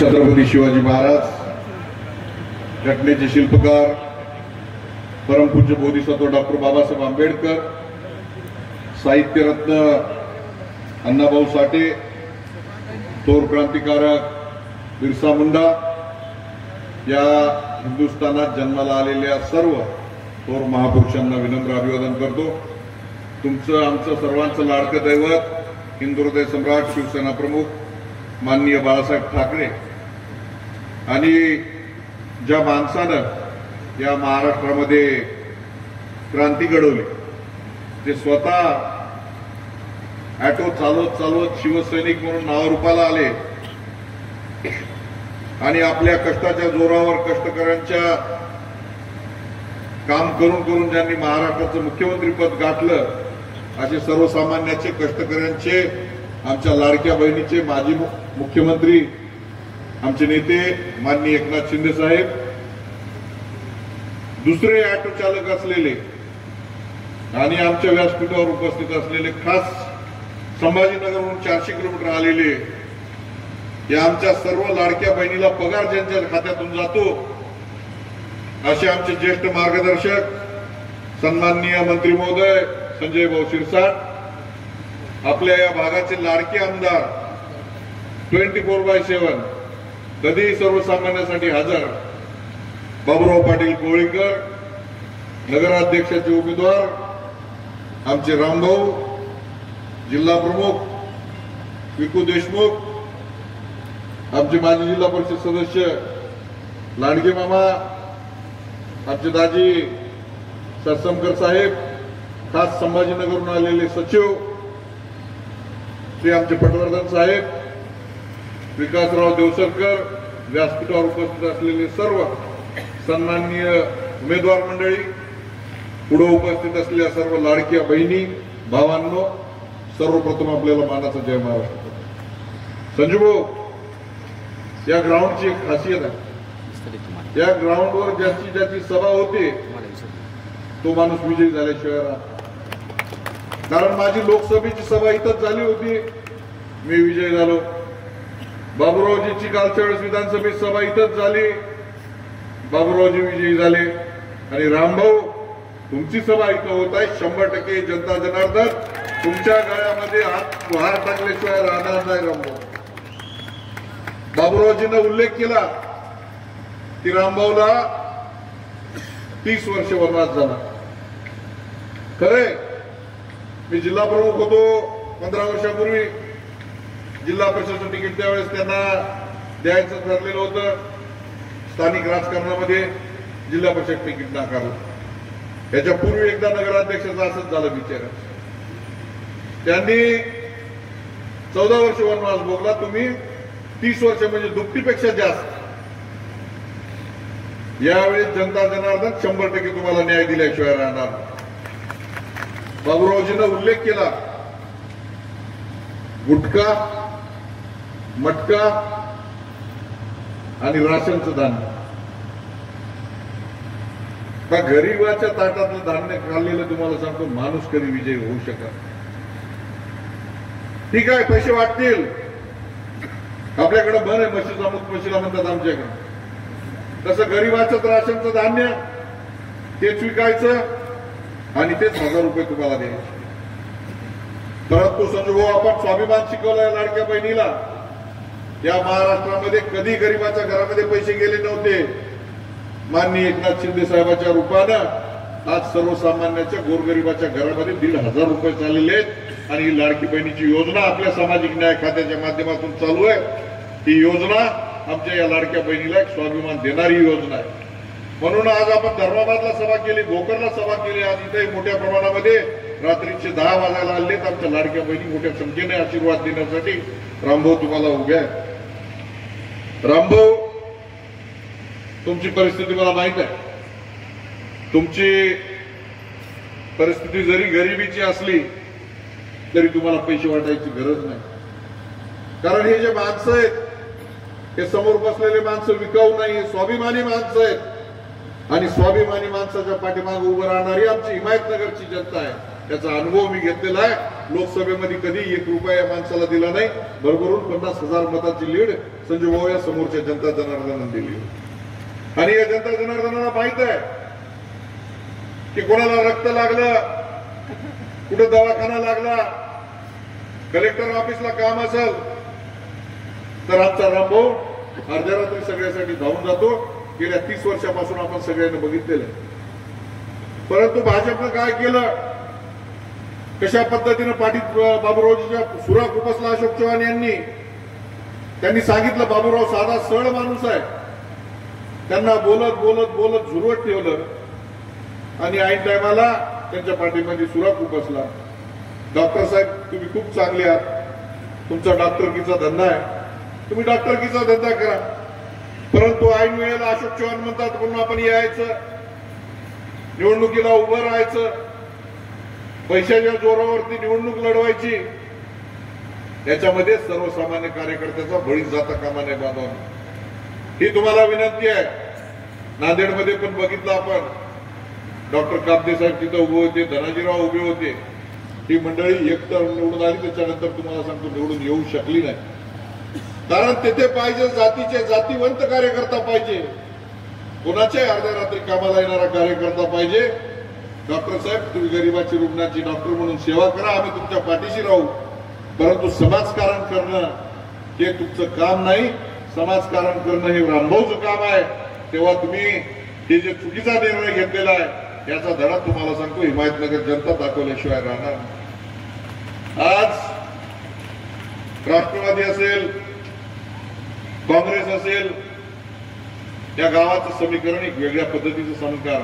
छत्रपती शिवाजी महाराज घटनेचे शिल्पकार परमपूज्य बोधिसत्व डॉक्टर बाबासाहेब आंबेडकर, साहित्यरत्न अण्णाभाऊ साठे, थोर क्रांतिकारक बिरसा मुंडा, या हिंदुस्थानात जन्माला आलेल्या सर्व थोर महापुरुषांना विनम्र अभिवादन करतो। तुमचं आमचं सर्वांचं लाडकं दैवत हिंदुहृदय सम्राट शिवसेना प्रमुख माननीय बाळासाहेब ठाकरे आणि ज्या माणसानं या महाराष्ट्रामध्ये क्रांती घडवली, ते स्वतः ऑटो चालवत शिवसैनिक म्हणून नावारूपाला आले आणि आपल्या कष्टाच्या जोरावर कष्टकऱ्यांच्या काम करून ज्यांनी महाराष्ट्राचं मुख्यमंत्री पद गाठलं, असे सर्वसामान्याचे कष्टकऱ्यांचे आमच्या लाडक्या बहिणीचे माजी मुख्यमंत्री आमचे नेते माननीय एकनाथ शिंदे साहेब, दुसरे ऑटो चालक असलेले आणि आमच्या व्यासपीठावर उपस्थित असलेले, खास संभाजीनगरहून 400 किलोमीटर आलेले, या आमच्या सर्व लाडक्या बहिणीला पगार ज्यांच्या खात्यातून जातो असे आमचे ज्येष्ठ मार्गदर्शक सन्माननीय मंत्री महोदय संजय भाऊ शिरसाट, आपल्या या भागाचे लाडके आमदार 24/7 कधीही सर्वसामान्यांसाठी हजर बाबूराव पाटील कोळीकर, नगराध्यक्षाचे उमेदवार आमचे रामभाऊ, जिल्हा प्रमुख विकू देशमुख, आमचे माजी जिल्हा परिषद सदस्य लांडगे मामा, आमचे दाजी सरसमकर साहेब, खास संभाजीनगरहून आलेले सचिव श्री आमचे पटवर्धन साहेब, विकासराव देवसरकर, व्यासपीठावर उपस्थित असलेले सर्व सन्माननीय उमेदवार मंडळी, पुढे उपस्थित असलेल्या सर्व लाडक्या बहिणी भावांनो, सर्वप्रथम आपल्याला मानाचा जय महाराष्ट्र। संजू भाऊ, या ग्राउंडची एक खासियत आहे, या ग्राउंडवर ज्याची सभा होते तो माणूस विजयी झाल्याशिवाय राहत। कारण माझी लोकसभेची सभा इथंच झाली होती, मी विजयी झालो। बाबूरावजीची कालच्या वेळेस विधानसभेत सभा इथंच झाली, बाबूरावजी विजयी झाले। आणि रामभाऊ, तुमची सभा इथं होत आहे, 100% जनता जनार्दन तुमच्या गळ्यामध्ये हार टाकल्याशिवाय राहणार नाही। रामभाऊ, बाबूरावजींना उल्लेख केला की रामभाऊला 30 वर्ष वनवास झाला। खरे, मी जिल्हा प्रमुख होतो 15 वर्षापूर्वी, जिल्हा परिषदेचं तिकीट त्यावेळेस त्यांना द्यायचं ठरलेलं होतं, स्थानिक राजकारणामध्ये जिल्हा परिषद तिकीट नाकारलं। याच्या पूर्वी एकदा नगराध्यक्षाचं असंच झालं बिचारा, त्यांनी 14 वर्ष वनवास भोगला, तुम्ही 30 वर्ष म्हणजे दुपटीपेक्षा जास्त। यावेळी जनता जनार्दन 100% तुम्हाला न्याय दिल्याशिवाय राहणार। बाबूरावजींना उल्लेख केला, गुटखा, मटका आणि राशनचं धान्य, का गरीबाच्या ताटातलं धान्य खाल्लेलं तुम्हाला सांगतो, माणूस कधी विजयी होऊ शकत। ठीक आहे, पैसे वाटतील, आपल्याकडे बन आहे, म्हशीचा मूत म्हशीला म्हणतात आमच्याकडे, तसं गरीबाचं राशनचं धान्य तेच विकायचं आणि तेच 1000 रुपये तुम्हाला द्यायचे। परंतु संजू भाऊ, आपण स्वाभिमान शिकवलाय लाडक्या बहिणीला, या महाराष्ट्रामध्ये कधी गरीबाच्या घरामध्ये पैसे गेले नव्हते। माननीय एकनाथ शिंदे साहेबांच्या रूपानं आज सर्वसामान्याच्या गोरगरिबाच्या घरामध्ये 1,500 रुपये चाललेले आहेत। आणि ही लाडकी बहिणीची योजना आपल्या सामाजिक न्याय खात्याच्या माध्यमातून चालू आहे। ही योजना आमच्या या लाडक्या बहिणीला एक स्वाभिमान देणारी योजना आहे। म्हणून आज आपण धर्माबादला सभा केली, भोकरला सभा केली, आज इथे मोठ्या प्रमाणामध्ये रात्रीचे 10 वाजायला आलेत आमच्या लाडक्या बहिणी मोठ्या संख्येने आशीर्वाद देण्यासाठी। रामभाऊ तुम्हाला उभ्या आहे। रामभाऊ, तुमची परिस्थिती मला माहित आहे, तुमची परिस्थिती जरी गरिबीची असली तरी तुम्हाला पैसे वाटायची गरज नाही। कारण हे जे माणसं आहेत, हे समोर बसलेले माणसं विकाऊ नाही, स्वाभिमानी माणसं आहेत। आणि स्वाभिमानी माणसाच्या पाठीमागे उभं राहणारी आमची हिमायतनगरची जनता आहे, त्याचा अनुभव मी घेतलेला आहे। लोकसभेमध्ये कधी 1 रुपया या माणसाला दिला नाही. भरभरून 50,000 मताची लीड संजू भाऊ या समोरच्या जनता जनार्दनानं दिली. आणि या जनता जनार्दनाला माहित आहे की कोणाला रक्त लागलं, कुठे दवाखाना लागला, कलेक्टर ऑफिसला काम असेल तर आजचा रामभाऊ अर्ध्या रात्री सगळ्यासाठी धावून जातो. गेल्या 30 वर्षापासून आपण सगळ्यांनी बघितलेलं. परंतु भाजपनं काय केलं, कशा पद्धतीनं पाठीत बाबूरावजीच्या सुरा खुपसला अशोक चव्हाण यांनी. त्यांनी सांगितलं बाबूराव साधा सरळ माणूस आहे. त्यांना बोलत बोलत बोलत झुरवत ठेवलं आणि ऐन टायमाला त्यांच्या पाठीमध्ये सुरा खुपसला. डॉक्टर साहेब तुम्ही खूप चांगले आहात, तुमचा डॉक्टरकीचा धंदा आहे, तुम्ही डॉक्टरकीचा धंदा करा. परंतु ऐन वेळेला अशोक चव्हाण म्हणतात म्हणून आपण यायचं, निवडणुकीला उभं राहायचं, पैशाच्या जोरावरती निवडणूक लढवायची, याच्यामध्ये सर्वसामान्य कार्यकर्त्याचा बळी जाता कामा नये बांधवांनो. ही तुम्हाला विनंती आहे. नांदेडमध्ये पण बघितलं आपण, डॉक्टर कापदे साहेब तिथं उभे होते, धनाजीराव उभे होते. ही मंडळी एकतर निवडून आली, त्याच्यानंतर तुम्हाला सांगतो निवडून येऊ शकली नाही. कारण तेथे पाहिजे जातीचे जातीवंत कार्यकर्ता पाहिजे, कोणाचे अर्ध्या रात्री कामाला येणारा कार्यकर्ता पाहिजे. डॉक्टर साहेब तुम्ही गरिबाची रुग्णाची डॉक्टर म्हणून सेवा करा, आम्ही तुमच्या पाठीशी राहू. परंतु समाजकारण करणं हे तुमचं काम नाही. समाजकारण करणं हे रामभाऊचं काम आहे. तेव्हा तुम्ही हे जे चुकीचा निर्णय घेतलेला आहे याचा धडा तुम्हाला सांगतो हिमायतनगर जनता दाखवल्याशिवाय राहणार. आज राष्ट्रवादी असेल, काँग्रेस असेल, त्या गावाचं समीकरण एक वेगळ्या पद्धतीचं समीकरण.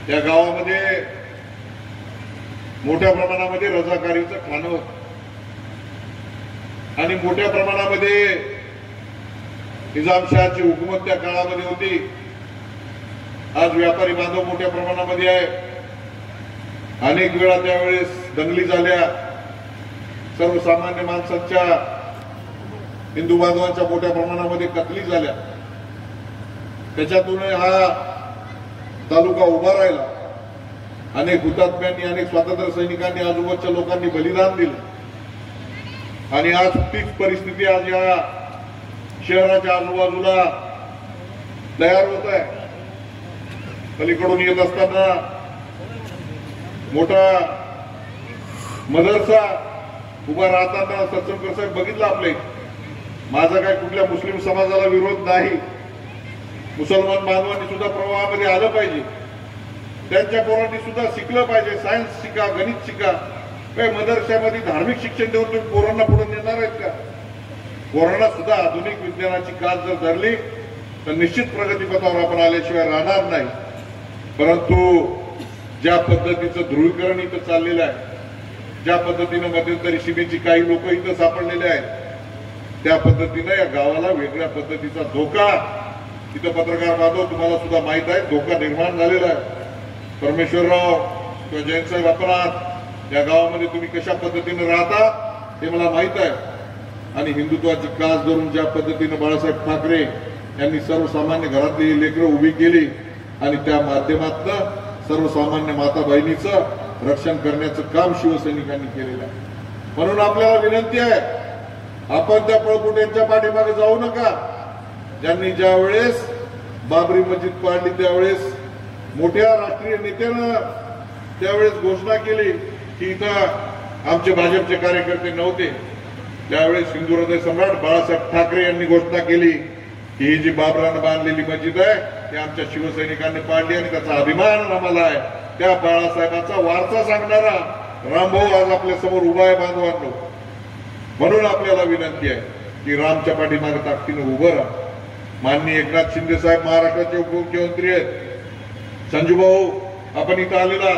त्या गावामध्ये मोठ्या प्रमाणामध्ये रजाकारीचं खाणं होतं आणि मोठ्या प्रमाणामध्ये निजामशहाची हुकूमत त्या काळामध्ये होती. आज व्यापारी बांधव मोठ्या प्रमाणामध्ये आहे. अनेक वेळा त्यावेळेस दंगली झाल्या, सर्वसामान्य माणसांच्या, हिंदू बांधवांच्या मोठ्या प्रमाणामध्ये कत्ली झाल्या. त्याच्यातून हा तालुका उभा राहिला. अनेक हुतात्म्यांनी, अनेक स्वातंत्र्य सैनिकांनी, आजूबाजूच्या लोकांनी बलिदान दिलं आणि आज तीच परिस्थिती आज या शहराच्या आजूबाजूला तयार होत आहे. पलीकडून येत असताना मोठा मदरसा उभा राहताना सत्संग साहेब बघितलं आपले. माझा काय कुठल्या मुस्लिम समाजाला विरोध नाही. मुसलमान बांधवांनी सुद्धा प्रवाहामध्ये आलं पाहिजे, त्यांच्या पोरांनी सुद्धा शिकलं पाहिजे. सायन्स शिका, गणित शिका. काय मदरशामध्ये धार्मिक शिक्षण देऊन तुम्ही पोरांना पुढे नेणार आहेत का? पोरांना सुद्धा आधुनिक विज्ञानाची कास जर धरली तर निश्चित प्रगतीपथावर आपण आल्याशिवाय राहणार नाही. परंतु ज्या पद्धतीचं ध्रुवीकरण इथं चाललेलं आहे, ज्या पद्धतीनं मध्यंतरी सीमेची काही लोक इथं सापडलेले आहेत, त्या पद्धतीनं या गावाला वेगळ्या पद्धतीचा धोका, इथं पत्रकार बांधव तुम्हाला सुद्धा माहित आहे, धोका निर्माण झालेला आहे. परमेश्वरराव किंवा जयंतसाहेब आपण आहात, या गावामध्ये तुम्ही कशा पद्धतीनं राहता हे मला माहित आहे. आणि हिंदुत्वाची कास धरून ज्या पद्धतीनं बाळासाहेब ठाकरे यांनी सर्वसामान्य घरातली लेकरं उभी केली आणि त्या माध्यमातून सर्वसामान्य माता बहिणीचं रक्षण करण्याचं काम शिवसैनिकांनी केलेलं आहे. म्हणून आपल्याला विनंती आहे, आपण त्या पळपुट्यांच्या पाठीमागे जाऊ नका. ज्यांनी ज्या वेळेस बाबरी मस्जिद पाडली त्यावेळेस मोठ्या राष्ट्रीय नेत्यानं त्यावेळेस घोषणा केली की इथं आमचे भाजपचे कार्यकर्ते नव्हते. त्यावेळेस हिंदू हृदय सम्राट बाळासाहेब ठाकरे यांनी घोषणा केली की ही जी बाबरानं बांधलेली मस्जिद आहे ती आमच्या शिवसैनिकांनी पाडली आणि त्याचा अभिमान आम्हाला आहे. त्या बाळासाहेबांचा वारसा सांगणारा रामभाऊ आज आपल्या समोर उभा आहे बांधवांनो. म्हणून आपल्याला विनंती आहे की रामच्या पाठीमागे ताकदीनं उभं राहा. माननीय एकनाथ शिंदे साहेब महाराष्ट्राचे उपमुख्यमंत्री आहेत. संजूभाऊ आपण इथं आलेला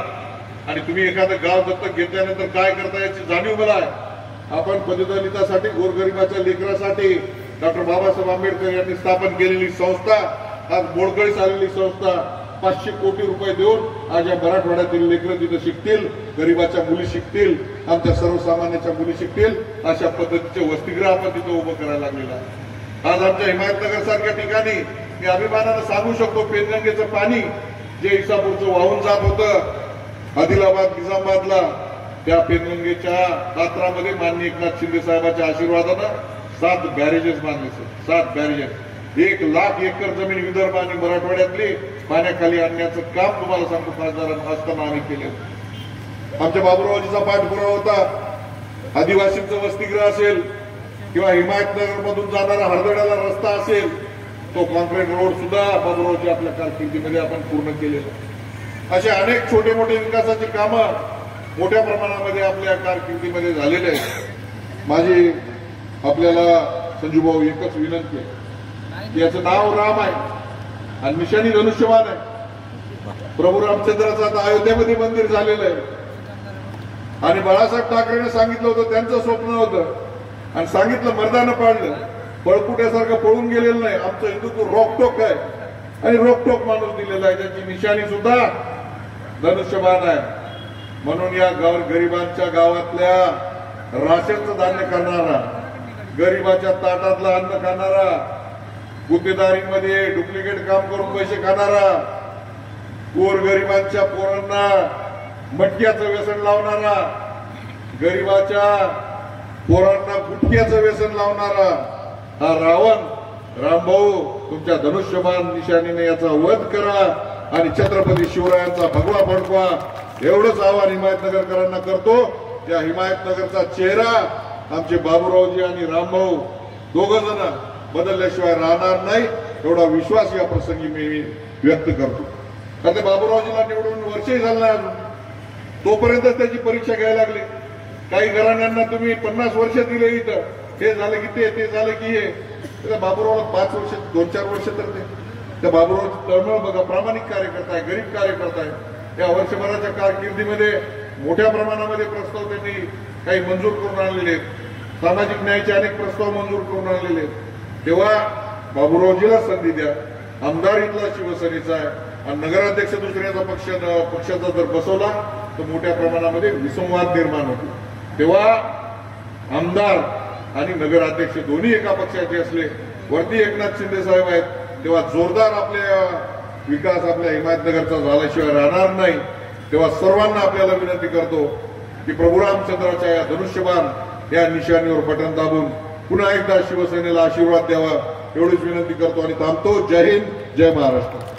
आणि तुम्ही एखादं गाव दत्तक घेतल्यानंतर काय करता याची जाणीव मला आहे. आपण पददलितासाठी, गोरगरिबाच्या लेकरासाठी डॉक्टर बाबासाहेब आंबेडकर यांनी स्थापन केलेली संस्था, आज मोडकळीस आलेली संस्था 500 कोटी रुपये देऊन आज या मराठवाड्यातील लेकरं तिथं शिकतील, गरिबाच्या मुली शिकतील, आमच्या सर्वसामान्याच्या मुली शिकतील, अशा पद्धतीचे वसतिगृह आपण तिथं उभं करायला लागलेलं आहे. आज आमच्या हिमायतनगर सारख्या ठिकाणी मी अभिमानानं सांगू शकतो, पेनगंगेचं पाणी जे इसापूरचं वाहून जात होतं आदिलाबाद, निजामाबादला, त्या पेनगंगेच्या पात्रामध्ये माननीय एकनाथ शिंदे साहेबांच्या आशीर्वादानं 7 बॅरेजेस बांधले सर, 7 बॅरेजेस. 1 लाख एकर जमीन विदर्भ आणि मराठवाड्यातली पाण्याखाली आणण्याचं काम तुम्हाला सांगतो खासदार असताना आम्ही केलं. आमच्या बाबुरावजीचा पाठपुरावा होता. आदिवासींचं वसतिगृह असेल किंवा हिमायतनगर मधून जाणारा हरदड्याला रस्ता असेल, तो कॉन्क्रीट रोड सुद्धा बाबुरावजी आपल्या कारकिर्दीमध्ये आपण पूर्ण केलेलं. असे अनेक छोटे मोठे विकासाची कामं मोठ्या प्रमाणामध्ये आपल्या कारकिर्दीमध्ये झालेले आहेत. माझी आपल्याला संजूभाऊ एकच विनंती आहे की याचं नाव राम आहे आणि निशाणी धनुष्यबाण आहे. प्रभू रामचंद्राचं आता अयोध्येमध्ये मंदिर झालेलं आहे आणि बाळासाहेब ठाकरेने सांगितलं होतं, त्यांचं स्वप्न होतं आणि सांगितलं, मर्दानं पाळलं. पळकुट्यासारखं पळून गेलेलं नाही. आमचं हिंदुत्व रोकटोक आहे आणि रोकटोक माणूस दिलेला आहे. त्याची निशाणी सुद्धा धनुष्यबाण आहे. म्हणून या गरिबांच्या गावातल्या राशनचं धान्य करणारा, गरिबाच्या ताटातलं अन्न खाणारा, गुत्तेदारीमध्ये डुप्लिकेट काम करून पैसे खाणारा, गोरगरिबांच्या पोरांना मटक्याचं व्यसन लावणारा, गरिबाच्या पोरांना गुटख्याचं व्यसन लावणारा हा रामभाऊ तुमच्या धनुष्यबाण निशाणीने याचा वध करा आणि छत्रपती शिवरायांचा भगवा फडकवा. एवढंच आवाहन हिमायतनगरकरांना करतो. त्या हिमायतनगरचा चेहरा आमचे बाबुरावजी आणि रामभाऊ दोघ जण बदलल्याशिवाय राहणार नाही, एवढा विश्वास या प्रसंगी मी व्यक्त करतो. कारण बाबुरावजीला निवडून वर्षही झालं नाही अजून, तोपर्यंतच त्याची परीक्षा घ्यायला लागली. काही घराण्यांना तुम्ही 50 वर्ष दिले इथं, हे झालं की ते झालं की हे. त्या बाबुरावला 5 वर्ष 2-4 वर्ष तर ते त्या बाबुरावची तळमळ बघा. प्रामाणिक कार्यकर्ता आहे, गरीब कार्यकर्ता आहे. या वर्षभराच्या कारकिर्दीमध्ये मोठ्या प्रमाणामध्ये प्रस्ताव त्यांनी काही मंजूर करून आणलेले आहेत. सामाजिक न्यायाचे अनेक प्रस्ताव मंजूर करून आणलेले आहेत. तेव्हा बाबुरावजीला संधी द्या. आमदार इथला शिवसेनेचा आहे आणि नगराध्यक्ष दुसऱ्याचा पक्षाचा जर बसवला तर मोठ्या प्रमाणामध्ये विसंवाद निर्माण होतो. तेव्हा आमदार आणि नगराध्यक्ष दोन्ही एका पक्षाचे असले, वरती एकनाथ शिंदे साहेब आहेत, तेव्हा जोरदार आपल्या विकास आपल्या हिमायतनगरचा झाल्याशिवाय राहणार नाही. तेव्हा सर्वांना आपल्याला विनंती करतो की प्रभू रामचंद्राच्या या धनुष्यबाण या निशाणीवर बटन दाबून पुन्हा एकदा शिवसेनेला आशीर्वाद द्यावा, एवढीच विनंती करतो आणि थांबतो. जय हिंद, जय महाराष्ट्र.